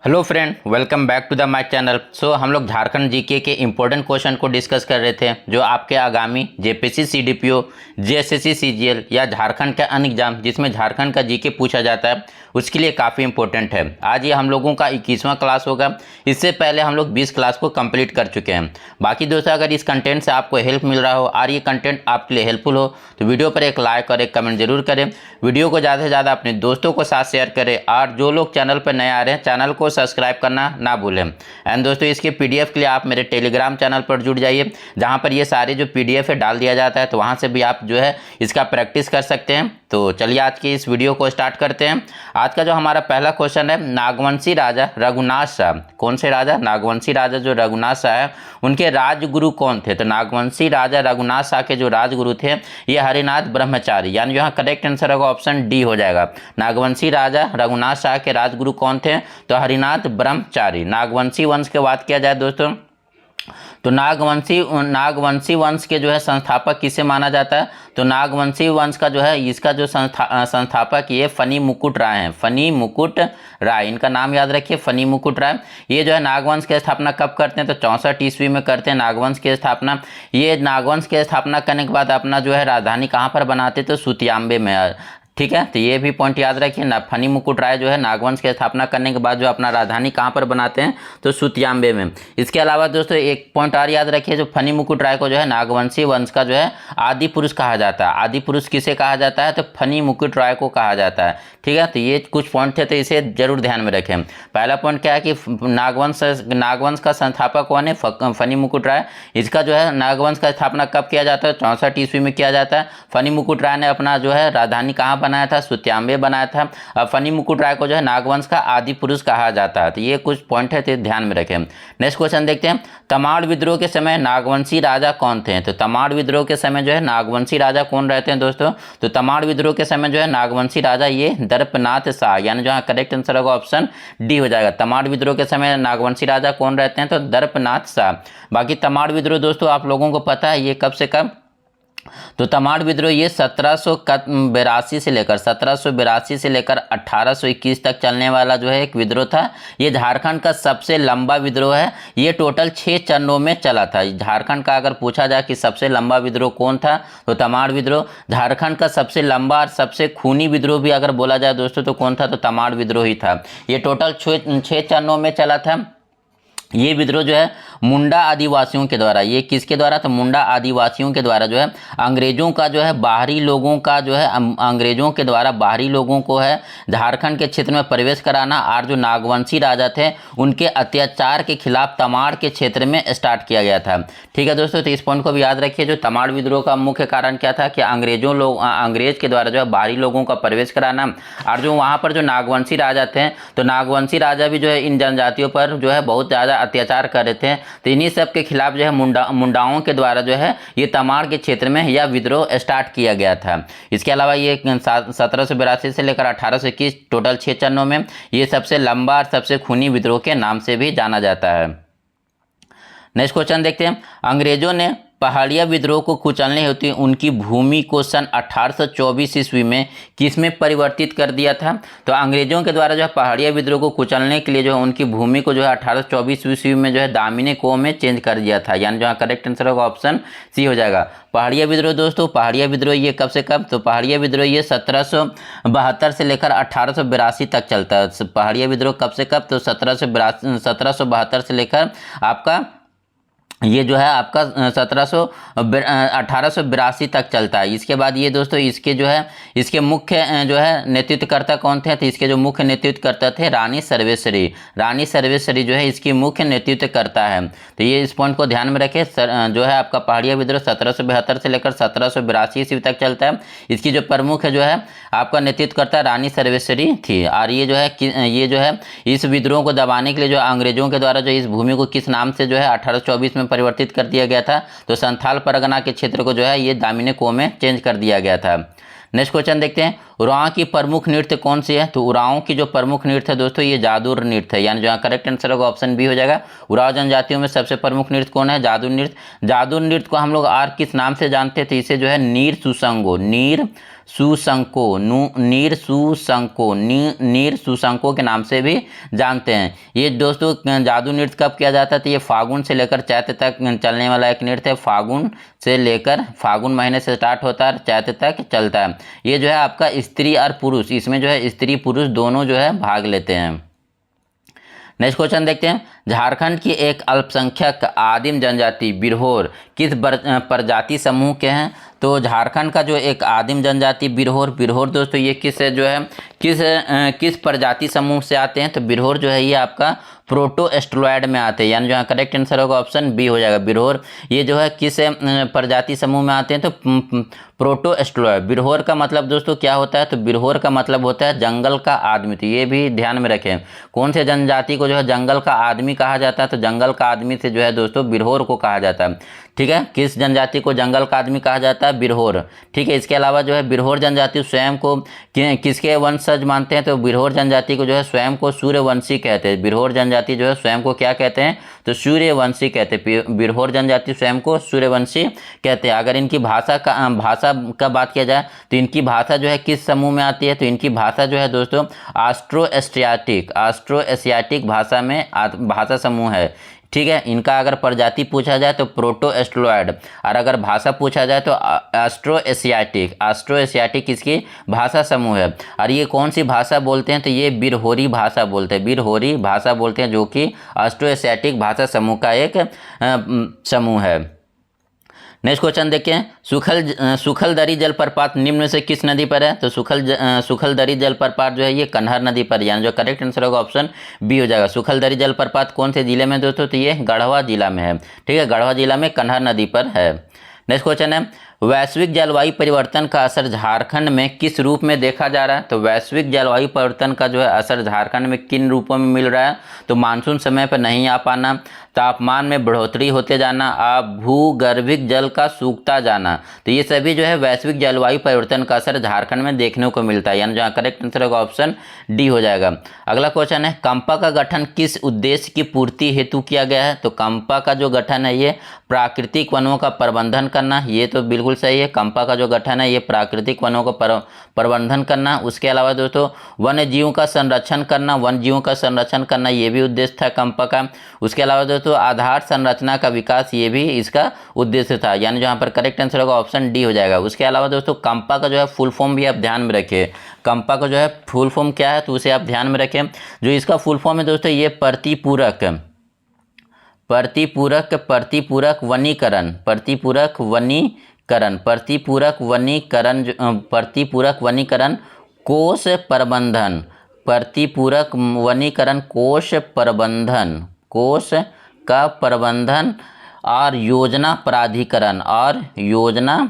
Hello friend, welcome back to the my channel. हम लोग Jharkhand GK के इम्पोर्टेंट क्वेश्चन को डिस्कस कर रहे थे जो आपके आगामी जेपीएससी सीडीपीओ जेएसएससी सीजीएल या झारखंड के अन्य एग्जाम जिसमें झारखंड का जीके पूछा जाता है उसके लिए काफ़ी इंपॉर्टेंट है। आज ये हम लोगों का 21वां क्लास होगा। इससे पहले हम लोग 20 क्लास को कंप्लीट कर चुके हैं। बाकी दोस्तों, अगर इस कंटेंट से आपको हेल्प मिल रहा हो और ये कंटेंट आपके लिए हेल्पफुल हो तो वीडियो पर एक लाइक और एक कमेंट जरूर करें। वीडियो को ज़्यादा से ज़्यादा अपने दोस्तों को साथ शेयर करें और जो लोग चैनल पर नए आ रहे हैं चैनल को सब्सक्राइब करना ना भूलें। एंड दोस्तों, इसके पीडीएफ के लिए आप मेरे टेलीग्राम चैनल पर जुड़ जाइए, जहाँ पर ये सारे जो पीडीएफ है डाल दिया जाता है, तो वहाँ से भी आप जो है इसका प्रैक्टिस कर सकते हैं। तो चलिए आज की इस वीडियो को स्टार्ट करते हैं। आज का जो हमारा पहला क्वेश्चन है, नागवंशी राजा रघुनाथ शाह, कौन से राजा? नागवंशी राजा जो रघुनाथ शाह है उनके राजगुरु कौन थे? तो नागवंशी राजा रघुनाथ शाह के जो राजगुरु थे ये हरिनाथ ब्रह्मचारी, यानी यहाँ करेक्ट आंसर होगा ऑप्शन डी हो जाएगा। नागवंशी राजा रघुनाथ शाह के राजगुरु कौन थे? तो हरिनाथ ब्रह्मचारी। नागवंशी वंश की बात किया जाए दोस्तों तो नागवंशी वंश के जो है संस्थापक किसे माना जाता है? तो नागवंशी वंश का जो है इसका जो संस्थापक ये फनी मुकुट राय हैं। फनी मुकुट राय, इनका नाम याद रखिए, फनी मुकुट राय। ये जो है नागवंश की स्थापना कब करते हैं? तो 64 ईस्वी में करते हैं नागवंश की स्थापना। ये नागवंश की स्थापना करने के बाद अपना जो है राजधानी कहाँ पर बनाते? तो सुतियांबे में। ठीक है, तो ये भी पॉइंट याद रखिए ना। फनी मुकुट राय जो है नागवंश की स्थापना करने के बाद जो अपना राजधानी कहाँ पर बनाते हैं? तो सुतियांबे में। इसके अलावा दोस्तों एक पॉइंट और याद रखिए, जो फनी मुकुट राय को जो है नागवंशी वंश का जो है आदि पुरुष कहा जाता है। आदि पुरुष किसे कहा जाता है? तो फनी मुकुट राय को कहा जाता है। ठीक है, तो ये कुछ पॉइंट थे, तो इसे जरूर ध्यान में रखें। पहला पॉइंट क्या है कि नागवंश का संस्थापक कौन है? फनी मुकुट राय। इसका जो है नागवंश का स्थापना कब किया जाता है? 64 ईस्वी में किया जाता है। फनी मुकुट राय ने अपना जो है राजधानी कहाँ बनाया था? सुतियांबे बनाया था। अब फनी मुकुट राय को जो है नागवंश का आदि पुरुष कहा जाता है। तो ये कुछ पॉइंट है, तो ध्यान में रखें। नेक्स्ट क्वेश्चन देखते हैं, तमाड़ विद्रोह के समय नागवंशी राजा कौन थे? तो तमाड़ विद्रोह के समय जो है नागवंशी राजा कौन रहते हैं दोस्तों? तो तमाड़ विद्रोह के समय जो है नागवंशी राजा ये दर्पनाथ शाह, यानी जो करेक्ट आंसर होगा ऑप्शन डी हो जाएगा। तमाड़ विद्रोह के समय नागवंशी राजा कौन रहते हैं? तो दर्पनाथ शाह। बाकी तमाड़ विद्रोह दोस्तों आप लोगों को पता है ये कब से कब? तो तमाड़ विद्रोह ये 1782 से लेकर 1821 तक चलने वाला जो है एक विद्रोह था। ये झारखंड का सबसे लंबा विद्रोह है। ये टोटल 6 चरणों में चला था। झारखंड का अगर पूछा जाए कि सबसे लंबा विद्रोह कौन था तो तमाड़ विद्रोह। झारखंड का सबसे लंबा और सबसे खूनी विद्रोह भी अगर बोला जाए दोस्तों तो कौन था? तो तमाड़ विद्रोह ही था। ये टोटल 6 चरणों में चला था। ये विद्रोह जो है मुंडा आदिवासियों के द्वारा, ये किसके द्वारा? तो मुंडा आदिवासियों के द्वारा जो है अंग्रेजों का जो है बाहरी लोगों का जो है अंग्रेजों के द्वारा बाहरी लोगों को है झारखंड के क्षेत्र में प्रवेश कराना और जो नागवंशी राजा थे उनके अत्याचार के खिलाफ तमाड़ के क्षेत्र में स्टार्ट किया गया था। ठीक है दोस्तों, तो इस पॉइंट को भी याद रखिए। जो तमाड़ विद्रोह का मुख्य कारण क्या था कि अंग्रेज के द्वारा जो है बाहरी लोगों का प्रवेश कराना, और जो वहाँ पर जो नागवंशी राजा थे तो नागवंशी राजा भी जो है इन जनजातियों पर जो है बहुत ज़्यादा अत्याचार कर रहे थे। तो इन्हीं सब के खिलाफ जो है मुंडाओं के द्वारा जो है ये तमाड़ के क्षेत्र में यह विद्रोह स्टार्ट किया गया था। इसके अलावा ये 1782 से लेकर 1821 टोटल 6 चरणों में ये सबसे लंबा और सबसे खूनी विद्रोह के नाम से भी जाना जाता है। नेक्स्ट क्वेश्चन देखते हैं, अंग्रेजों ने पहाड़िया विद्रोह को कुचलने हेतु उनकी भूमि को सन 1824 ईस्वी में किसमें परिवर्तित कर दिया था? तो अंग्रेजों के द्वारा जो है पहाड़िया विद्रोह को कुचलने के लिए जो है उनकी भूमि को जो है 1824 ईस्वी में जो है दामिनी को में चेंज कर दिया था, यानी जो करेक्ट आंसर होगा ऑप्शन सी हो जाएगा। पहाड़िया विद्रोह दोस्तों, पहाड़िया विद्रोह ये कब से कब? तो पहाड़िया विद्रोह ये 1772 से लेकर 1882 तक चलता है। पहाड़िया विद्रोह कब से कब? तो 1772 से लेकर आपका ये जो है आपका 1882 तक चलता है। इसके बाद ये दोस्तों इसके जो है इसके मुख्य जो है नेतृत्वकर्ता कौन थे? तो इसके जो मुख्य नेतृत्वकर्ता थे रानी सर्वेश्वरी। रानी सर्वेश्वरी जो है इसकी मुख्य नेतृत्वकर्ता है। तो ये इस पॉइंट को ध्यान में रखें। जो है आपका पहाड़िया विद्रोह 1772 से लेकर 1782 ईस्वी तक चलता है। इसकी जो प्रमुख जो है आपका नेतृत्वकर्ता रानी सर्वेश्वरी थी। और ये जो है इस विद्रोह को दबाने के लिए जो अंग्रेजों के द्वारा जो इस भूमि को किस नाम से जो है 1824 में परिवर्तित कर दिया गया था? तो संथाल परगना के क्षेत्र को जो है ये दामिनी को में चेंज कर दिया गया था। नेक्स्ट क्वेश्चन देखते हैं, उरांव की प्रमुख नृत्य कौन सी है? तो उरांव की जो प्रमुख नृत्य है दोस्तों ये जादू नृत्य है, यानी जो करेक्ट आंसर होगा ऑप्शन बी हो जाएगा। उरांव जनजातियों में सबसे प्रमुख नृत्य कौन है? जादू नृत्य। जादू नृत्य को हम लोग और किस नाम से जानते थे? इसे जो है नीर सुसंगो, नीर सुशंको, नीर सुशंको, नीर सुशंको के नाम से भी जानते हैं। ये दोस्तों जादू नृत्य कब किया जाता है? तो ये फागुन से लेकर चैत्र तक चलने वाला एक नृत्य है। फागुन से लेकर, फागुन महीने से स्टार्ट होता है और चैत्र तक चलता है। ये जो है आपका स्त्री और पुरुष, इसमें जो है स्त्री पुरुष दोनों जो है भाग लेते हैं। नेक्स्ट क्वेश्चन देखते हैं। झारखंड की एक अल्पसंख्यक आदिम जनजाति बिरहोर किस प्रजाति समूह के हैं? तो झारखंड का जो एक आदिम जनजाति बिरहोर दोस्तों ये किस जो है किस प्रजाति समूह से आते हैं? तो बिरहोर जो है ये आपका प्रोटो एस्ट्रोलॉयड में आते हैं, यानी जो करेक्ट आंसर होगा ऑप्शन बी हो जाएगा। बिरहोर ये जो है किस प्रजाति समूह में आते हैं? तो प्रोटो एस्ट्रोलॉयड। बिरहोर का मतलब दोस्तों क्या होता है? तो बिरहोर का मतलब होता है जंगल का आदमी। तो ये भी ध्यान में रखें, कौन से जनजाति को जो है जंगल का आदमी कहा जाता है? तो जंगल का आदमी से जो है दोस्तों बिरहोर को कहा जाता है। ठीक है, किस जनजाति को जंगल का आदमी कहा जाता है? बिरहोर। ठीक है, इसके अलावा जो है बिरहोर जनजाति स्वयं को किसके वंशज मानते हैं? तो बिरहोर जनजाति को जो है स्वयं को सूर्यवंशी कहते हैं। बिरहोर जनजाति जो है स्वयं को क्या कहते हैं? तो सूर्यवंशी कहते हैं। बिरहोर जनजाति स्वयं को सूर्यवंशी कहते हैं। अगर इनकी भाषा का बात किया जाए तो इनकी भाषा जो है किस समूह में आती है? तो इनकी भाषा जो है दोस्तों ऑस्ट्रो एशियाटिक भाषा समूह है। ठीक है, इनका अगर प्रजाति पूछा जाए तो प्रोटो एस्ट्रोलॉयड, और अगर भाषा पूछा जाए तो ऑस्ट्रो एशियाटिक इसकी भाषा समूह है। और ये कौन सी भाषा बोलते हैं? तो ये बिरहोरी भाषा बोलते हैं। बिरहोरी भाषा बोलते हैं, जो कि ऑस्ट्रो एशियाटिक भाषा समूह का एक समूह है। नेक्स्ट क्वेश्चन देखें। सुखलदरी जलप्रपात निम्न में से किस नदी पर है? तो सुखलदरी जलप्रपात जो है ये कन्हार नदी पर, यानी जो करेक्ट आंसर होगा ऑप्शन बी हो जाएगा। सुखलदरी जलप्रपात कौन से जिले में दोस्तों? तो ये गढ़वा जिला में है। ठीक है, गढ़वा जिला में कन्हार नदी पर है। नेक्स्ट क्वेश्चन है, वैश्विक जलवायु परिवर्तन का असर झारखंड में किस रूप में देखा जा रहा है? तो वैश्विक जलवायु परिवर्तन का जो है असर झारखंड में किन रूपों में मिल रहा है? तो मानसून समय पर नहीं आ पाना, तापमान में बढ़ोतरी होते जाना, भूगर्भिक जल का सूखता जाना। तो ये सभी जो है वैश्विक जलवायु परिवर्तन का असर झारखंड में देखने को मिलता है, यानी जहाँ करेक्ट आंसर होगा ऑप्शन डी हो जाएगा। अगला क्वेश्चन है, कंपा का गठन किस उद्देश्य की पूर्ति हेतु किया गया है? तो कंपा का जो गठन है ये प्राकृतिक वनों का प्रबंधन करना, ये तो बिल्कुल सही है। कंपा का जो गठन है ये प्राकृतिक वनों का प्रबंधन करना। उसके अलावा दोस्तों वन्य जीवों का संरक्षण करना, ये भी उद्देश्य था कंपा का। उसके अलावा दोस्तों आधार संरचना का विकास, ये भी इसका उद्देश्य था, यानी जहाँ पर करेक्ट आंसर होगा ऑप्शन डी हो जाएगा। उसके अलावा दोस्तों कंपा का जो है फुल फॉर्म भी आप ध्यान में रखें। कंपा का जो है फुल फॉर्म क्या है तो उसे आप ध्यान में रखें। जो इसका फुल फॉर्म है दोस्तों ये प्रतिपूरक वनीकरण कोष प्रबंधन और योजना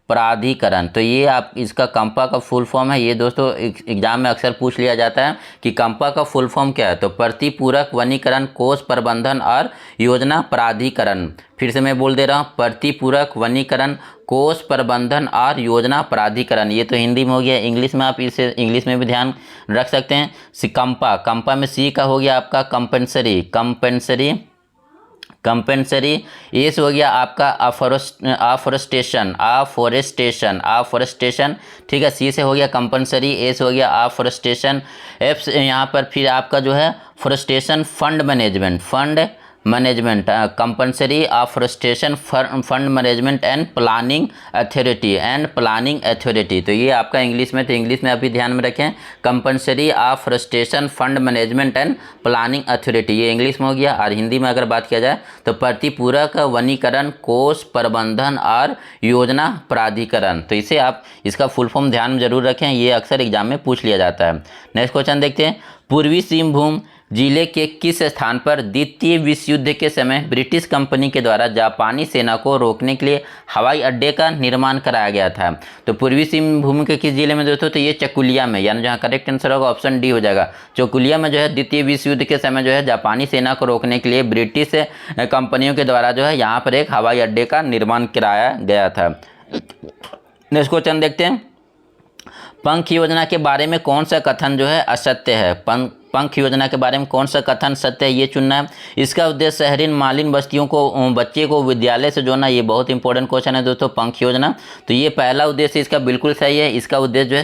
प्राधिकरण। तो ये आप इसका कंपा का फुल फॉर्म है। ये दोस्तों एग्जाम में अक्सर पूछ लिया जाता है कि कंपा का फुल फॉर्म क्या है। तो प्रतिपूरक वनीकरण कोष प्रबंधन और योजना प्राधिकरण। फिर से मैं बोल दे रहा हूँ, प्रतिपूरक वनीकरण कोष प्रबंधन और योजना प्राधिकरण। ये तो हिंदी में हो गया। इंग्लिश में आप इसे इंग्लिश में भी ध्यान रख सकते हैं। कंपा में सी का हो गया आपका कंपेंसरी। एस हो गया आपका अफॉरेस्टेशन। ठीक है, सी से हो गया कंपल्सरी, एस हो गया अफॉरेस्टेशन, एफ यहाँ पर फिर आपका जो है forestation fund management compulsory afforestation fund management and planning authority. तो ये आपका इंग्लिश में, तो इंग्लिश में अभी ध्यान में रखें, compulsory afforestation fund management and planning authority, ये इंग्लिश में हो गया। और हिंदी में अगर बात किया जाए तो प्रतिपूरक वनीकरण कोष प्रबंधन और योजना प्राधिकरण। तो इसे आप इसका फुल फॉर्म ध्यान में जरूर रखें, ये अक्सर एग्जाम में पूछ लिया जाता है। नेक्स्ट क्वेश्चन देखते हैं। पूर्वी सिंहभूम जिले के किस स्थान पर द्वितीय विश्व युद्ध के समय ब्रिटिश कंपनी के द्वारा जापानी सेना को रोकने के लिए हवाई अड्डे का निर्माण कराया गया था? तो पूर्वी सिंहभूम के किस जिले में दोस्तों? तो ये चकुलिया में, यानी जहाँ करेक्ट आंसर होगा ऑप्शन डी हो जाएगा। चकुलिया में जो है द्वितीय विश्व युद्ध के समय जो है जापानी सेना को रोकने के लिए ब्रिटिश कंपनियों के द्वारा जो है यहाँ पर एक हवाई अड्डे का निर्माण कराया गया था। नेक्स्ट क्वेश्चन देखते हैं। पंख योजना के बारे में कौन सा कथन जो है असत्य है? पंख योजना के बारे में कौन सा कथन सत्य है ये चुनना है। इसका उद्देश्य शहरी मालिन बस्तियों को बच्चे को विद्यालय से जोड़ना, ये बहुत इंपॉर्टेंट क्वेश्चन है दोस्तों। पंख योजना तो ये पहला उद्देश्य इसका बिल्कुल सही है। इसका उद्देश्य जो है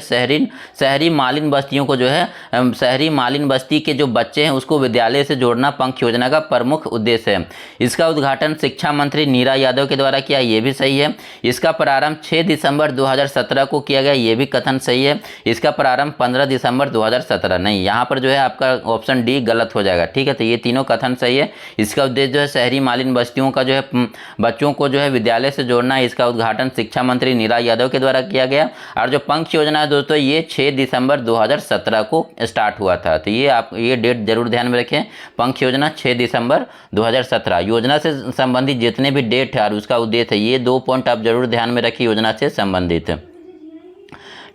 शहरी मालिन बस्तियों को जो है शहरी मालिन बस्ती के जो बच्चे हैं उसको विद्यालय से जोड़ना पंख योजना का प्रमुख उद्देश्य है। इसका उद्घाटन शिक्षा मंत्री नीरा यादव के द्वारा किया, ये भी सही है। इसका प्रारंभ 6 दिसंबर 2017 को किया गया, ये भी कथन सही है। इसका प्रारंभ 15 दिसंबर 2017 नहीं, यहाँ पर जो है आपका ऑप्शन डी गलत हो जाएगा, ठीक है। तो ये तीनों कथन सही है। इसका उद्देश्य जो है शहरी मालिन बस्तियों का जो है बच्चों को जो है विद्यालय से जोड़ना है। इसका उद्घाटन शिक्षा मंत्री नीरा यादव के द्वारा किया गया। और जो पंख योजना है दोस्तों ये 6 दिसंबर 2017 को स्टार्ट हुआ था। तो ये आप ये डेट जरूर ध्यान में रखें। पंख योजना 6 दिसंबर 2017। योजना से संबंधित जितने भी डेट है और उसका उद्देश्य है, ये 2 पॉइंट आप जरूर ध्यान में रखिए योजना से संबंधित।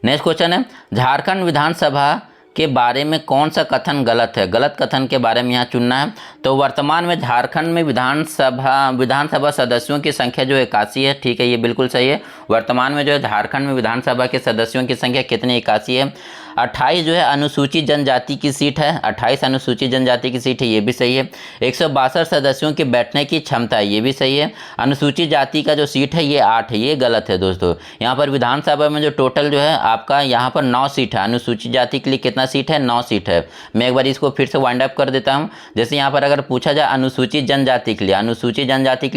नेक्स्ट क्वेश्चन है झारखंड विधानसभा के बारे में कौन सा कथन गलत है। गलत कथन के बारे में यहाँ चुनना है। तो वर्तमान में झारखंड में विधानसभा सदस्यों की संख्या जो 81 है, ठीक है, ये बिल्कुल सही है। वर्तमान में जो है झारखंड में विधानसभा के सदस्यों की संख्या कितनी 81 है। 28 जो है अनुसूचित जनजाति की सीट है, 28 अनुसूचित जनजाति की सीट है, ये भी सही है। 162 सदस्यों के बैठने की क्षमता है, ये भी सही है। अनुसूचित जाति का जो सीट है ये 8 है, ये गलत है दोस्तों। यहाँ पर विधानसभा में जो टोटल जो है आपका यहाँ पर 9 सीट है। अनुसूचित जाति के लिए कितना सीट है, 9 सीट है। मैं एक बार इसको फिर से वाइंड अप कर देता हूँ। जैसे यहाँ पर अगर पूछा जाए अनुसूचित जनजाति के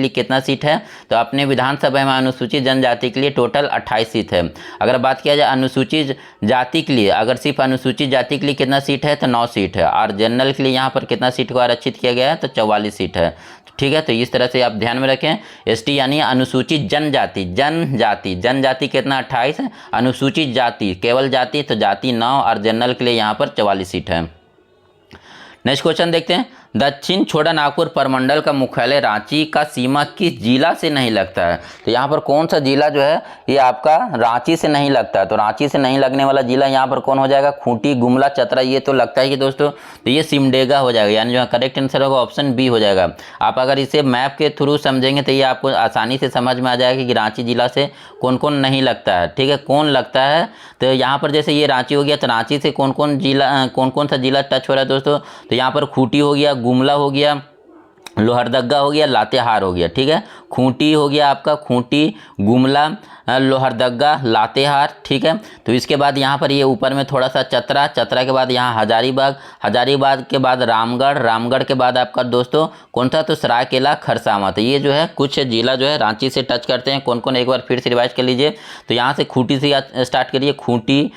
लिए कितना सीट है, तो अपने विधानसभा में अनुसूचित जनजाति के लिए टोटल 28 सीट है। अगर बात किया जाए अनुसूचित जाति के लिए, अगर सिर्फ अनुसूचित जाति के लिए कितना सीट है, तो 9 सीट है। और जनरल के लिए यहाँ पर कितना सीट को आरक्षित किया गया है, तो 44 सीट है, ठीक है। तो इस तरह से आप ध्यान में रखें। एसटी यानी अनुसूचित जनजाति कितना 28 है। अनुसूचित जाति केवल जाति तो जाति 9 और जनरल के लिए यहाँ पर 44 सीट है। नेक्स्ट क्वेश्चन देखते हैं। दक्षिण छोटानागपुर प्रमंडल का मुख्यालय रांची का सीमा किस जिला से नहीं लगता है। तो यहाँ पर कौन सा जिला जो है ये आपका रांची से नहीं लगता है। तो रांची से नहीं लगने वाला जिला यहाँ पर कौन हो जाएगा, खूंटी, गुमला, चतरा, ये तो लगता है कि दोस्तों तो ये सिमडेगा हो जाएगा। यानी जो करेक्ट आंसर होगा ऑप्शन बी हो जाएगा। आप अगर इसे मैप के थ्रू समझेंगे तो ये आपको आसानी से समझ में आ जाएगा कि रांची जिला से कौन कौन नहीं लगता है, ठीक है, कौन लगता है। तो यहाँ पर जैसे ये रांची हो गया, तो रांची से कौन कौन सा जिला टच हो रहा है दोस्तों। तो यहाँ पर खूंटी हो गया, गुमला हो गया, लोहरदगा हो गया, लातेहार हो गया, ठीक है। खूंटी हो गया आपका, खूंटी, गुमला, लोहरदगा, लातेहार, ठीक है। तो इसके बाद यहाँ पर ये ऊपर में थोड़ा सा चतरा के बाद यहाँ हजारीबाग के बाद रामगढ़ के बाद आपका दोस्तों कौन सा, तो सरायकेला, खरसावां। तो ये जो है कुछ जिला जो है रांची से टच करते हैं। कौन कौन एक बार फिर से रिवाइज कर लीजिए। तो यहाँ से खूंटी से स्टार्ट करिए, खूंटी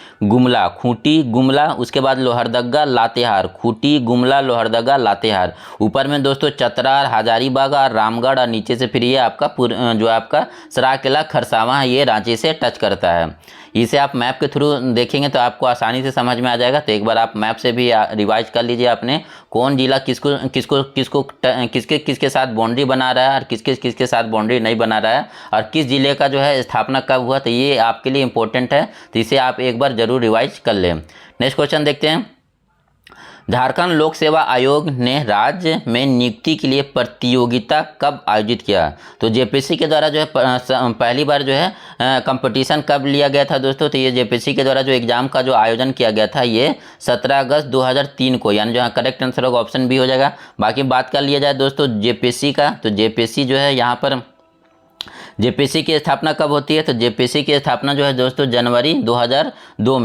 गुमला, उसके बाद लोहरदगा, लातेहार, खूंटी, गुमला, लोहरदगा, लातेहार। ऊपर में दोस्तों चतरा, हजारीबाग और रामगढ़, और नीचे से फिर ये आपका जो आपका सरायकेला, खरसावां, ये रांची से टच करता है। इसे आप मैप के थ्रू देखेंगे तो आपको आसानी से समझ में आ जाएगा। तो एक बार आप मैप से भी रिवाइज कर लीजिए आपने, कौन जिला किसके साथ बाउंड्री बना रहा है और किसके साथ बाउंड्री नहीं बना रहा है, और किस जिले का जो है स्थापना कब हुआ। तो ये आपके लिए इंपॉर्टेंट है, तो इसे आप एक बार जरूर रिवाइज कर लें। नेक्स्ट क्वेश्चन देखते हैं। झारखंड लोक सेवा आयोग ने राज्य में नियुक्ति के लिए प्रतियोगिता कब आयोजित किया। तो जेपीएससी के द्वारा जो है पहली बार जो है कंपटीशन कब लिया गया था दोस्तों। तो ये जेपीएससी के द्वारा जो एग्जाम का जो आयोजन किया गया था ये 17 अगस्त 2003 को, यानी जो करेक्ट आंसर होगा ऑप्शन बी हो जाएगा। बाकी बात कर लिया जाए दोस्तों जेपीएससी का, तो जेपीएससी जो है यहाँ पर जेपीएससी की स्थापना कब होती है। तो जेपीएससी की स्थापना जो है दोस्तों जनवरी 2002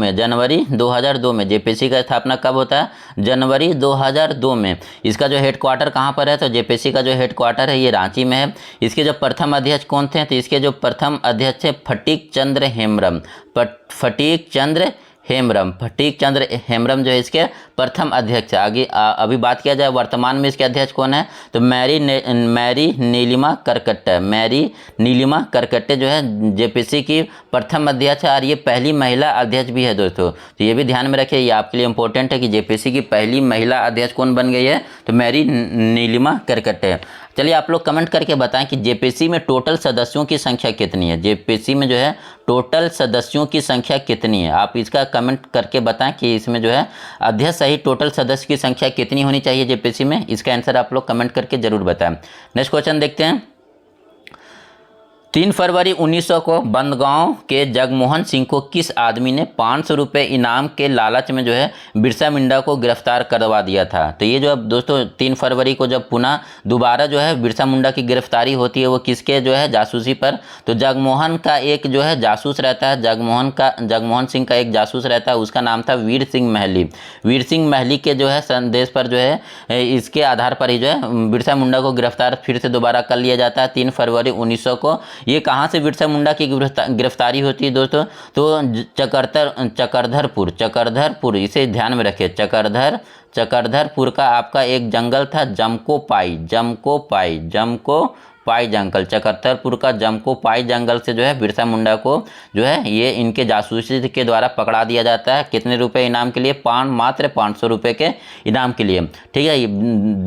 में जेपीएससी का स्थापना कब होता है, जनवरी 2002 में। इसका जो हेडक्वार्टर कहाँ पर है, तो जेपीएससी का जो हेडक्वार्टर है ये रांची में है। इसके जो प्रथम अध्यक्ष कौन थे, तो इसके जो प्रथम अध्यक्ष है फटीक चंद्र हेम्ब्रम जो है इसके प्रथम अध्यक्ष है। आगे अभी बात किया जाए वर्तमान में इसके अध्यक्ष कौन है, तो मैरी नीलिमा करकट्टे जो है जेपीएससी की प्रथम अध्यक्ष है, और ये पहली महिला अध्यक्ष भी है दोस्तों। तो ये भी ध्यान में रखिए, ये आपके लिए इंपॉर्टेंट है कि जेपीएससी की पहली महिला अध्यक्ष कौन बन गई है, तो मैरी नीलिमा करकट्टे। चलिए आप लोग कमेंट करके बताएं कि जेपीएससी में टोटल सदस्यों की संख्या कितनी है। जेपीएससी में जो है टोटल सदस्यों की संख्या कितनी है, आप इसका कमेंट करके बताएं कि इसमें जो है अध्यक्ष सहित टोटल सदस्य की संख्या कितनी होनी चाहिए जेपीएससी में। इसका आंसर आप लोग कमेंट करके जरूर बताएं। नेक्स्ट क्वेश्चन देखते हैं। 3 फरवरी 1900 को बंदगांव के जगमोहन सिंह को किस आदमी ने 500 रुपये इनाम के लालच में जो है बिरसा मुंडा को गिरफ्तार करवा दिया था। तो ये जो अब दोस्तों 3 फरवरी को जब पुनः दोबारा जो है बिरसा मुंडा की गिरफ्तारी होती है, वो किसके जो है जासूसी पर, तो जगमोहन का एक जो है जासूस रहता है, जगमोहन सिंह का एक जासूस रहता है, उसका नाम था वीर सिंह महली। वीर सिंह महली के जो है संदेश पर जो है इसके आधार पर ही जो है बिरसा मुंडा को गिरफ्तार फिर से दोबारा कर लिया जाता है 3 फरवरी 1900 को। ये कहाँ से बिरसा मुंडा की गिरफ्तारी होती है दोस्तों, तो चकरधरपुर, इसे ध्यान में रखिए, चकरधरपुर का आपका एक जंगल था जमकोपाई जंगल, चकरधरपुर का जमकोपाई जंगल से जो है बिरसा मुंडा को जो है ये इनके जासूसी के द्वारा पकड़ा दिया जाता है। कितने रुपए इनाम के लिए, मात्र 500 रुपये के इनाम के लिए। ठीक है,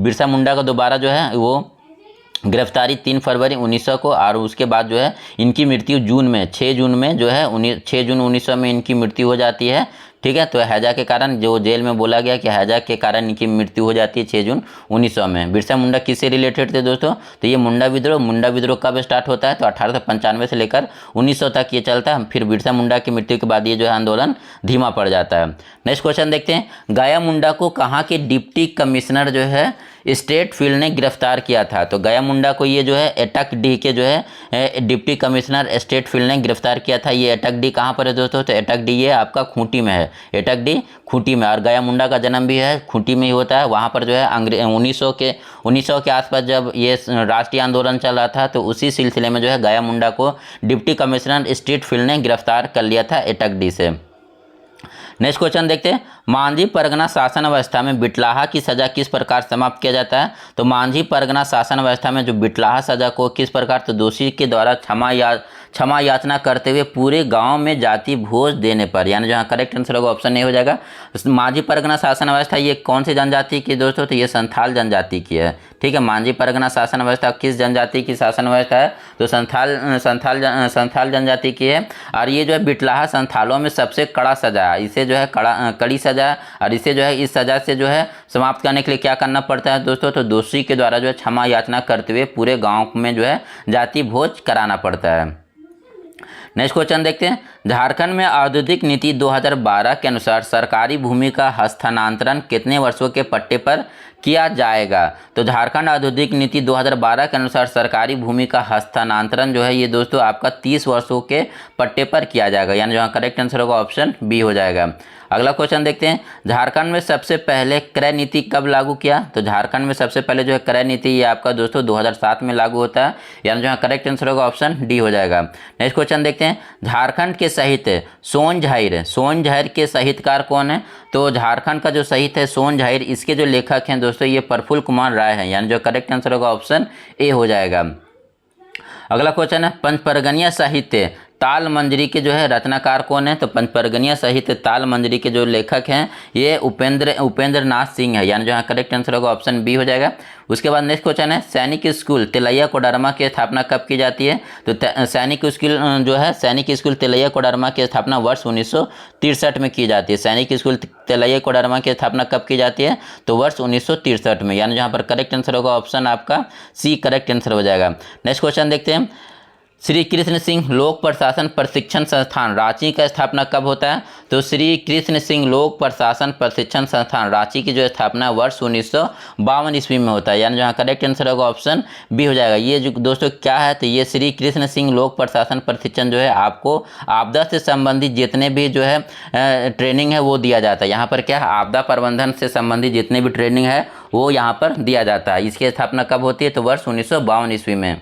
बिरसा मुंडा का दोबारा जो है वो गिरफ्तारी 3 फरवरी 1900 को, और उसके बाद जो है इनकी मृत्यु 6 जून में जो है 6 जून 1900 में इनकी मृत्यु हो जाती है। ठीक है, तो हैजा के कारण, जो जेल में बोला गया कि हैजा के कारण इनकी मृत्यु हो जाती है 6 जून 1900 में। बिरसा मुंडा किससे रिलेटेड थे दोस्तों, तो ये मुंडा विद्रोह कब स्टार्ट होता है, तो 1895 से लेकर 1900 तक ये चलता है। फिर बिरसा मुंडा की मृत्यु के बाद ये जो है आंदोलन धीमा पड़ जाता है। नेक्स्ट क्वेश्चन देखते हैं, गाया मुंडा को कहाँ के डिप्टी कमिश्नर जो है स्टेट फील्ड ने गिरफ्तार किया था। तो गया मुंडा को ये जो है एटक डी के जो है डिप्टी कमिश्नर स्टेट फील्ड ने गिरफ्तार किया था। ये एटक डी कहाँ पर है दोस्तों, तो एटक डी ये आपका खूंटी में है, एटक डी खूंटी में। और गया मुंडा का जन्म भी है खूंटी में ही होता है। वहाँ पर जो है 1900 के आसपास जब ये राष्ट्रीय आंदोलन चल रहा था, तो उसी सिलसिले में जो है गया मुंडा को डिप्टी कमिश्नर स्टेट फील्ड ने गिरफ्तार कर लिया था एटक डी से। नेक्स्ट क्वेश्चन देखते हैं, मांझी परगना शासन अवस्था में बिटलाहा की सजा किस प्रकार समाप्त किया जाता है। तो मांझी परगना शासन अवस्था में जो बिटलाहा सजा को किस प्रकार, तो दोषी के द्वारा क्षमा याचना करते हुए पूरे गांव में जाति भोज देने पर, यानी जहां करेक्ट आंसर होगा ऑप्शन नहीं हो जाएगा। मांझी परगना शासन अवस्था ये कौन सी जनजाति की दोस्तों, तो ये संथाल जनजाति की है। ठीक है, मांझी परगना शासन अवस्था किस जनजाति की शासन व्यवस्था है, तो संथाल जनजाति की है। और ये जो है बिटलाहा संथालों में सबसे कड़ा सजा है, इसे जो है कड़ी सजा, और इसे जो है इस सजा से जो है समाप्त करने के लिए क्या करना पड़ता है दोस्तों, तो दोषी के द्वारा जो है क्षमा याचना करते हुए पूरे गांव में जो है जाति भोज कराना पड़ता है। नेक्स्ट क्वेश्चन देखते हैं, झारखंड में औद्योगिक नीति 2012 के अनुसार सरकारी भूमि का हस्तांतरण कितने वर्षों के पट्टे पर किया जाएगा। तो झारखंड औद्योगिक नीति 2012 के अनुसार सरकारी भूमि का हस्तांतरण जो है ये दोस्तों आपका 30 वर्षों के पट्टे पर किया जाएगा, यानी जहाँ करेक्ट आंसर होगा ऑप्शन बी हो जाएगा। अगला क्वेश्चन देखते हैं, झारखंड में सबसे पहले क्रय नीति कब लागू किया। तो झारखंड में सबसे पहले जो है क्रय नीति ये आपका दोस्तों 2007 में लागू होता है, यानी जहाँ करेक्ट आंसर होगा ऑप्शन डी हो जाएगा। नेक्स्ट क्वेश्चन देखते हैं, झारखंड के साहित्य सोन झैर के साहित्यकार कौन है। तो झारखंड का जो साहित्य है सोन झैर, इसके जो लेखक हैं दोस्तों ये प्रफुल्ल कुमार राय हैं, यानी जो करेक्ट आंसर होगा ऑप्शन ए हो जाएगा। अगला क्वेश्चन है, पंचपरगनिया साहित्य ताल मंजरी के जो है रचनाकार कौन है। तो पंचपरगनिया साहित्य ताल मंजरी के जो लेखक हैं ये उपेंद्र नाथ सिंह है, यानी जो है करेक्ट आंसर होगा ऑप्शन बी हो जाएगा। उसके बाद नेक्स्ट क्वेश्चन है, सैनिक स्कूल तिलैया कोडरमा की स्थापना कब की जाती है। तो सैनिक स्कूल तिलैया कोडरमा की स्थापना वर्ष 1963 में की जाती है। सैनिक स्कूल तिलैया कोडरमा की स्थापना कब की जाती है, तो वर्ष 1963 में, यानी जहाँ पर करेक्ट आंसर होगा ऑप्शन आपका सी करेक्ट आंसर हो जाएगा। नेक्स्ट क्वेश्चन देखते हैं, श्री कृष्ण सिंह लोक प्रशासन प्रशिक्षण संस्थान रांची का स्थापना कब होता है। तो श्री कृष्ण सिंह लोक प्रशासन प्रशिक्षण संस्थान रांची की जो स्थापना वर्ष 1952 ईस्वी में होता है, यानी जहाँ करेक्ट आंसर होगा ऑप्शन बी हो जाएगा। ये जो दोस्तों क्या है, तो ये श्री कृष्ण सिंह लोक प्रशासन प्रशिक्षण जो है आपको आपदा से संबंधित जितने भी जो है ट्रेनिंग है वो दिया जाता है। यहाँ पर क्या है, आपदा प्रबंधन से संबंधित जितने भी ट्रेनिंग है वो यहाँ पर दिया जाता है। इसकी स्थापना कब होती है, तो वर्ष 1952 ईस्वी में।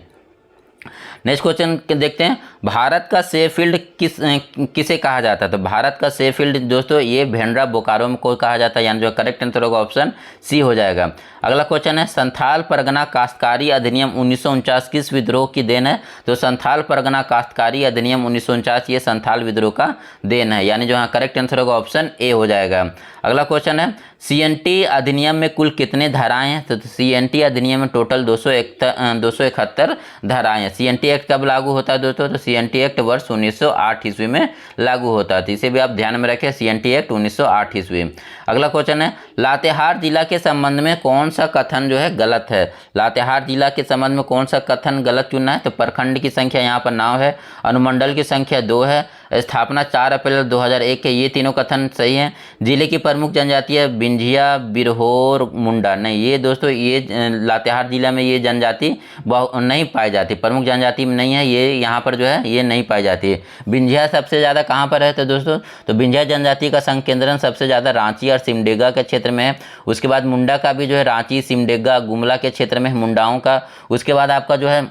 नेक्स्ट क्वेश्चन देखते हैं, भारत का शेफील्ड किसे कहा जाता है। तो भारत का शेफील्ड दोस्तों ये भेंड्रा बोकारो को कहा जाता है, यानी जो करेक्ट आंसर होगा ऑप्शन सी हो जाएगा। अगला क्वेश्चन है, संथाल परगना काश्तकारी अधिनियम 1949 किस विद्रोह की देन है। तो संथाल परगना काश्तकारी अधिनियम 1949 ये संथाल विद्रोह का देन है, यानी जो यहाँ करेक्ट आंसर होगा ऑप्शन ए हो जाएगा। अगला क्वेश्चन है, CNT अधिनियम में कुल कितने धाराएं हैं। तो CNT अधिनियम में टोटल 271 धाराएं हैं। CNT एक्ट कब लागू होता है दोस्तों, तो CNT एक्ट वर्ष 1908 ईस्वी में लागू होता है। तो इसे भी आप ध्यान में रखें, CNT एक्ट 1908 ईस्वी। अगला क्वेश्चन है, लातेहार जिला के संबंध में कौन सा कथन जो है गलत है। लातेहार जिला के संबंध में कौन सा कथन गलत चुनना है। तो प्रखंड की संख्या यहाँ पर 9 है, अनुमंडल की संख्या 2 है, स्थापना 4 अप्रैल 2001 के, ये तीनों कथन सही हैं। जिले की प्रमुख जनजातियाँ बिंझिया, बिरहोर, मुंडा, नहीं ये दोस्तों ये लातेहार जिला में ये जनजाति नहीं पाई जाती, प्रमुख जनजाति में नहीं है, ये यहाँ पर जो है ये नहीं पाई जाती है। बिंझिया सबसे ज़्यादा कहाँ पर है तो दोस्तों, तो बिंझिया जनजाति का संकेंद्रण सबसे ज़्यादा रांची और सिमडेगा के क्षेत्र में है। उसके बाद मुंडा का भी जो है रांची, सिमडेगा, गुमला के क्षेत्र में है मुंडाओं का। उसके बाद आपका जो है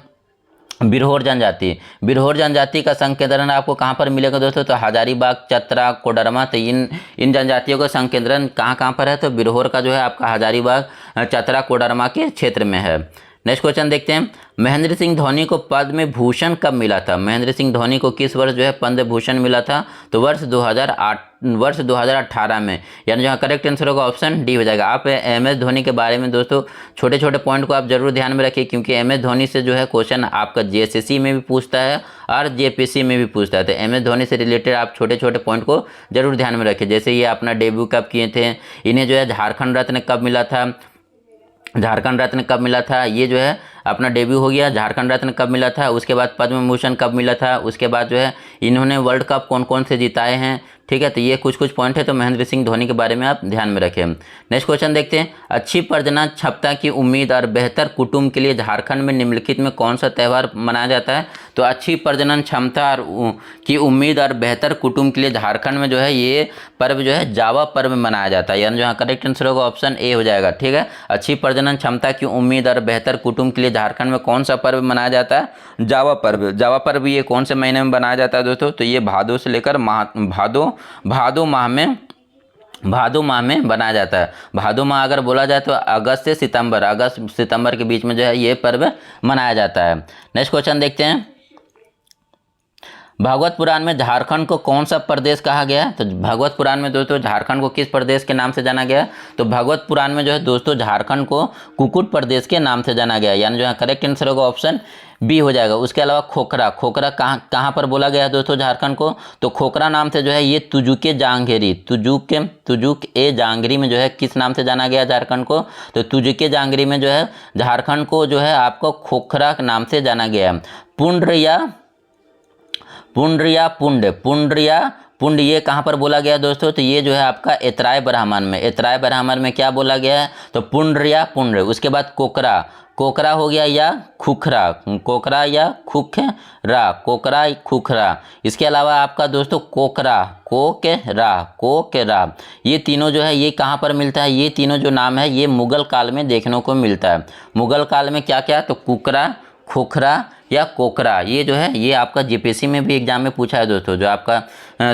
बिरहोर जनजाति का संकेंद्रण आपको कहाँ पर मिलेगा दोस्तों, तो हजारीबाग, चतरा, कोडरमा। तो इन जनजातियों का संकेंद्रण कहाँ पर है, तो बिरहोर का जो है आपका हजारीबाग, चतरा, कोडरमा के क्षेत्र में है। नेक्स्ट क्वेश्चन देखते हैं, महेंद्र सिंह धोनी को पद्म भूषण कब मिला था। महेंद्र सिंह धोनी को किस वर्ष जो है पद्म भूषण मिला था, तो वर्ष 2018 में, यानी जहाँ करेक्ट आंसर होगा ऑप्शन डी हो जाएगा। आप MS धोनी के बारे में दोस्तों छोटे छोटे पॉइंट को आप जरूर ध्यान में रखिए, क्योंकि MS धोनी से जो है क्वेश्चन आपका JSSC में भी पूछता है और JPSC में भी पूछता है। तो MS धोनी से रिलेटेड आप छोटे छोटे पॉइंट को जरूर ध्यान में रखिए। जैसे ये अपना डेब्यू कब किए थे, इन्हें जो है झारखंड रत्न कब मिला था, ये जो है अपना डेब्यू हो गया। झारखंड रत्न कब मिला था, उसके बाद पद्म भूषण कब मिला था, उसके बाद जो है इन्होंने वर्ल्ड कप कौन कौन से जिताए हैं। ठीक है, तो ये कुछ पॉइंट है, तो महेंद्र सिंह धोनी के बारे में आप ध्यान में रखें। नेक्स्ट क्वेश्चन देखते हैं, अच्छी प्रजनन क्षमता की उम्मीद और बेहतर कुटुंब के लिए झारखंड में निम्नलिखित में कौन सा त्यौहार मनाया जाता है। तो अच्छी प्रजनन क्षमता की उम्मीद और बेहतर कुटुंब के लिए झारखंड में जो है ये पर्व जो है जावा पर्व मनाया जाता है, यानी जहाँ करेक्ट आंसर होगा ऑप्शन ए हो जाएगा। ठीक है, अच्छी प्रजनन क्षमता की उम्मीद और बेहतर कुटुंब के लिए झारखंड में कौन सा पर्व मनाया जाता है, जावा पर्व। जावा पर्व ये कौन से महीने में मनाया जाता है दोस्तों, तो ये भादो से लेकर भादो माह में बनाया जाता है। भादो माह अगर बोला जाए तो अगस्त सितंबर के बीच में जो है ये पर्व मनाया जाता है। नेक्स्ट क्वेश्चन देखते हैं, भागवत पुराण में झारखंड को कौन सा प्रदेश कहा गया है। तो भागवत पुराण में दोस्तों झारखंड को किस प्रदेश के नाम से जाना गया है, तो भागवत पुराण में जो है दोस्तों झारखंड को कुकुट प्रदेश के नाम से जाना गया है, यानी जो है करेक्ट आंसर होगा ऑप्शन बी हो जाएगा। उसके अलावा खोखरा कहाँ पर बोला गया है दोस्तों झारखंड को, तो खोखरा नाम से जो है ये तुजुक ए जांगरी में जो है किस नाम से जाना गया झारखंड को, तो तुजुक ए जांगरी में जो है झारखंड को जो है आपको खोखरा नाम से जाना गया है। पुंड ये कहाँ पर बोला गया दोस्तों, तो ये जो है आपका एतराय ब्राह्मण में क्या बोला गया है, तो पुंड। उसके बाद कोकरा हो गया या खुखरा, खुखरा। इसके अलावा आपका दोस्तों कोकरा, ये तीनों जो है ये कहाँ पर मिलता है, ये तीनों जो नाम है ये मुगल काल में देखने को मिलता है। मुगल काल में क्या क्या, तो कुकरा, खोखरा या कोकरा, ये जो है ये आपका JPSC में भी एग्जाम में पूछा है दोस्तों। जो आपका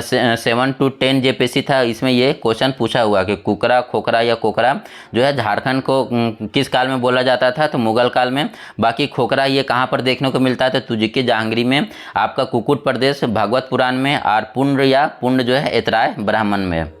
7 to 10 JPSC था, इसमें ये क्वेश्चन पूछा हुआ कि कुकरा, खोखरा या कोकरा जो है झारखंड को किस काल में बोला जाता था, तो मुगल काल में। बाकी खोखरा ये कहाँ पर देखने को मिलता है, तो तुजुक ए जांगरी में, आपका कुकुट प्रदेश भागवत पुराण में, और पुंड जो है एतराय ब्राह्मण में।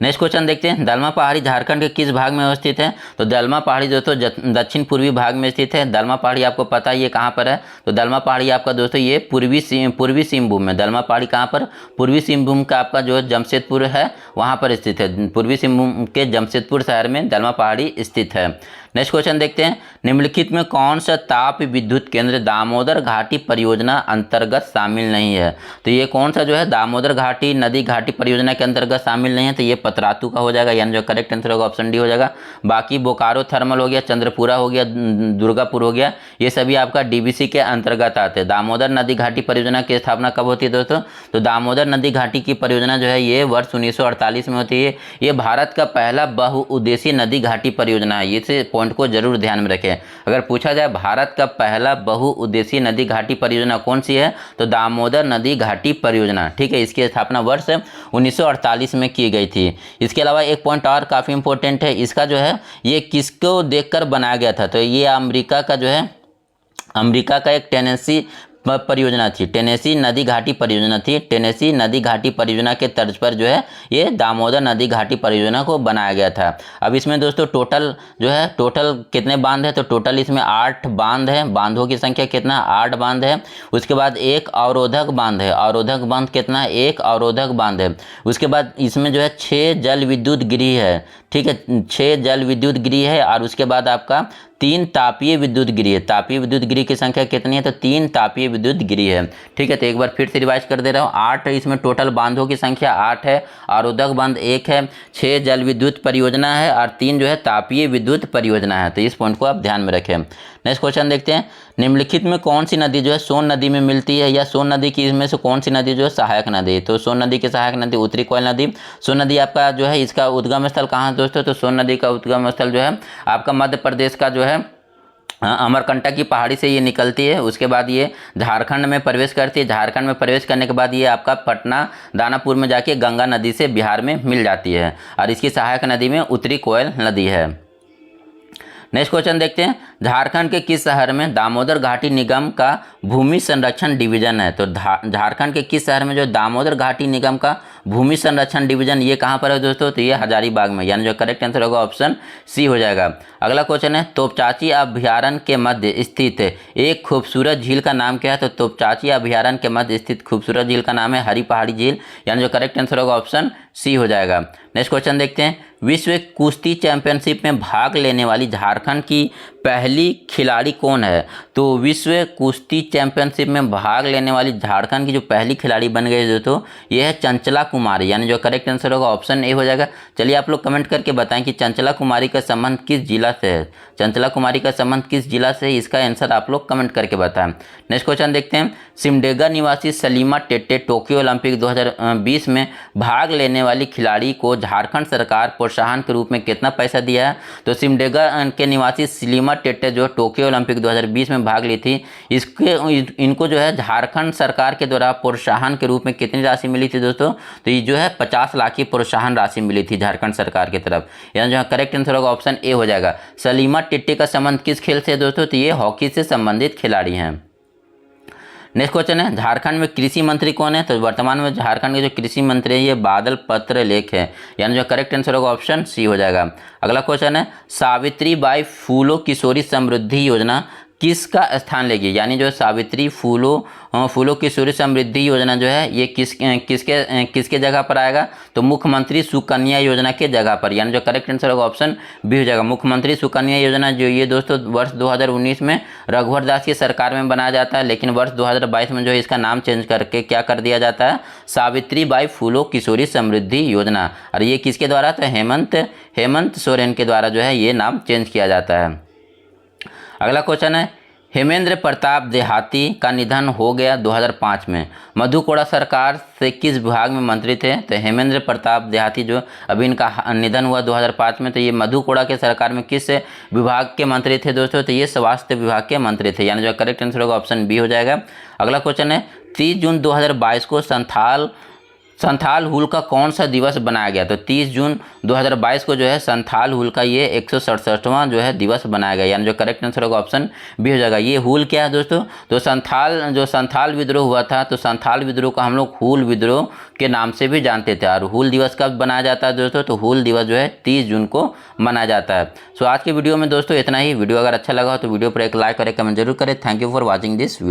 नेक्स्ट क्वेश्चन देखते हैं, दलमा पहाड़ी झारखंड के किस भाग में अवस्थित है। तो दलमा पहाड़ी दोस्तों दक्षिण पूर्वी भाग में स्थित है। दलमा पहाड़ी आपको पता है ये कहाँ पर है, तो दलमा पहाड़ी आपका दोस्तों ये पूर्वी सिंहभूम में। दलमा पहाड़ी कहाँ पर, पूर्वी सिंहभूम का आपका जो जमशेदपुर है वहाँ पर स्थित है। पूर्वी सिंहभूम के जमशेदपुर शहर में दलमा पहाड़ी स्थित है। नेक्स्ट क्वेश्चन देखते हैं, निम्नलिखित में कौन सा ताप विद्युत केंद्र दामोदर घाटी परियोजना अंतर्गत शामिल नहीं है। तो ये कौन सा जो है दामोदर घाटी नदी घाटी परियोजना के अंतर्गत शामिल नहीं है, तो ये पतरातू का हो जाएगा, यानी जो करेक्ट आंसर होगा ऑप्शन डी हो जाएगा। बाकी बोकारो थर्मल हो गया, चंद्रपुरा हो गया, दुर्गापुर हो गया, ये सभी आपका DBC के अंतर्गत आते हैं। दामोदर नदी घाटी परियोजना की स्थापना कब होती है दोस्तों, तो दामोदर नदी घाटी की परियोजना जो है ये वर्ष 1948 में होती है। ये भारत का पहला बहुउद्देशीय नदी घाटी परियोजना है, ये पॉइंट को जरूर ध्यान में रखें। अगर पूछा जाए भारत का पहला बहुउद्देशीय नदी घाटी परियोजना कौन सी है, तो दामोदर नदी घाटी परियोजना। ठीक है, इसकी स्थापना वर्ष 1948 में की गई थी। इसके अलावा एक पॉइंट और काफ़ी इंपॉर्टेंट है, इसका जो है ये किसको देखकर बनाया गया था, तो ये अमेरिका का जो है अमेरिका का एक परियोजना थी, टेनेसी नदी घाटी परियोजना थी। टेनेसी नदी घाटी परियोजना के तर्ज पर जो है ये दामोदर नदी घाटी परियोजना को बनाया गया था। अब इसमें दोस्तों टोटल जो है टोटल कितने बांध है, तो टोटल इसमें 8 बांध है। बांधों की संख्या कितना, 8 बांध है। उसके बाद एक अवरोधक बांध है। अवरोधक बांध कितना, एक अवरोधक बांध है। उसके बाद इसमें जो है 6 जल विद्युत गृह है, ठीक है, 6 जल विद्युत गृह है। और उसके बाद आपका 3 तापीय विद्युत गृह। तापीय विद्युत गृह की संख्या कितनी है, तो 3 तापीय विद्युत गृह है, ठीक है। तो एक बार फिर से रिवाइज कर दे रहा हूँ, 8 इसमें टोटल बांधों की संख्या 8 है। अवरोधक बांध 1 है, 6 जल विद्युत परियोजना है और 3 जो है तापीय विद्युत परियोजना है। तो इस पॉइंट को आप ध्यान में रखें। नेक्स्ट क्वेश्चन देखते हैं, निम्नलिखित में कौन सी नदी जो है सोन नदी में मिलती है, या सोन नदी की इसमें से कौन सी नदी जो है सहायक नदी है। तो सोन नदी की सहायक नदी उत्तरी कोयल नदी। सोन नदी आपका जो है इसका उद्गम स्थल कहाँ है दोस्तों, तो सोन नदी का उद्गम स्थल जो है आपका मध्य प्रदेश का जो है अमरकंटक की पहाड़ी से ये निकलती है। उसके बाद ये झारखंड में प्रवेश करती है। झारखंड में प्रवेश करने के बाद ये आपका पटना दानापुर में जाके गंगा नदी से बिहार में मिल जाती है। और इसकी सहायक नदी में उत्तरी कोयल नदी है। नेक्स्ट क्वेश्चन देखते हैं, झारखंड के किस शहर में दामोदर घाटी निगम का भूमि संरक्षण डिवीजन है। तो झारखंड के किस शहर में जो दामोदर घाटी निगम का भूमि संरक्षण डिवीजन ये कहाँ पर है दोस्तों, तो ये हजारीबाग में, यानी जो करेक्ट आंसर होगा ऑप्शन सी हो जाएगा। अगला क्वेश्चन है, तोपचाची अभ्यारण्य के मध्य स्थित एक खूबसूरत झील का नाम क्या है। तो तोपचाची अभ्यारण्य के मध्य स्थित खूबसूरत झील का नाम है हरी पहाड़ी झील, यानी जो करेक्ट आंसर होगा ऑप्शन सी हो जाएगा। नेक्स्ट क्वेश्चन देखते हैं, विश्व कुश्ती चैंपियनशिप में भाग लेने वाली झारखंड की पहली खिलाड़ी कौन है। तो विश्व कुश्ती चैंपियनशिप में भाग लेने वाली झारखंड की जो पहली खिलाड़ी बन गई दोस्तों ये है चंचला कुमारी, यानी जो करेक्ट आंसर होगा ऑप्शन ए हो जाएगा। चलिए आप लोग कमेंट करके बताएं कि चंचला कुमारी का संबंध किस जिला से है। चंचला कुमारी का संबंध किस जिला से है, इसका आंसर आप लोग कमेंट करके बताएं। नेक्स्ट क्वेश्चन देखते हैं, सिमडेगा निवासी सलीमा टेट्टे टोक्यो ओलंपिक 2020 में भाग लेने वाली खिलाड़ी को झारखंड सरकार प्रोत्साहन के रूप में कितना पैसा दिया है। तो सिमडेगा के निवासी सलीमा टेट्टे जो टोक्यो ओलंपिक 2020 में भाग ली थी, इनको जो है झारखंड सरकार के द्वारा प्रोत्साहन के रूप में कितनी राशि मिली थी दोस्तों, तो ये जो है 50 लाख की प्रोत्साहन राशि मिली थी झारखंड सरकार की तरफ, यानी जो करेक्ट आंसर होगा ऑप्शन ए हो जाएगा। सलीमा टेट्टे का संबंध किस खेल से है दोस्तों, तो ये हॉकी से संबंधित खिलाड़ी हैं। नेक्स्ट क्वेश्चन है, झारखंड में कृषि मंत्री कौन है। तो वर्तमान में झारखंड के जो कृषि मंत्री है ये बादल पत्रलेख है, यानी जो करेक्ट आंसर होगा ऑप्शन सी हो जाएगा। अगला क्वेश्चन है, सावित्रीबाई फूलो किशोरी समृद्धि योजना किसका स्थान लेगी, यानी जो सावित्री फूलो किशोरी समृद्धि योजना जो है ये किसके जगह पर आएगा। तो मुख्यमंत्री सुकन्या योजना के जगह पर, यानी जो करेक्ट आंसर होगा ऑप्शन बी हो जाएगा। मुख्यमंत्री सुकन्या योजना जो ये दोस्तों वर्ष 2019 में रघुवर दास की सरकार में बनाया जाता है, लेकिन वर्ष 2022 में जो है इसका नाम चेंज करके क्या कर दिया जाता है, सावित्रीबाई फूलो किशोरी समृद्धि योजना। और ये किसके द्वारा, तो हेमंत सोरेन के द्वारा जो है ये नाम चेंज किया जाता है। अगला क्वेश्चन है, हेमेंद्र प्रताप देहाती का निधन हो गया 2005 में, मधु कोड़ा सरकार से किस विभाग में मंत्री थे। तो हेमेंद्र प्रताप देहाती जो अभी इनका निधन हुआ 2005 में, तो ये मधु कोड़ा के सरकार में किस विभाग के मंत्री थे दोस्तों, तो ये स्वास्थ्य विभाग के मंत्री थे, यानी जो करेक्ट आंसर होगा ऑप्शन बी हो जाएगा। अगला क्वेश्चन है, 30 जून 2022 को संथाल हुल का कौन सा दिवस बनाया गया। तो 30 जून 2022 को जो है संथाल हुल का ये 167वां जो है दिवस बनाया गया, यानी जो करेक्ट आंसर होगा ऑप्शन बी हो जाएगा। ये हुल क्या है दोस्तों, तो संथाल विद्रोह हुआ था, तो संथाल विद्रोह का हम लोग हुल विद्रोह के नाम से भी जानते थे। और हुल दिवस कब बनाया जाता है दोस्तों, तो हुल दिवस जो है 30 जून को मनाया जाता है। सो आज के वीडियो में दोस्तों इतना ही। वीडियो अगर अच्छा लगा हो तो वीडियो पर एक लाइक करें, कमेंट जरूर करें। Thank you for watching this.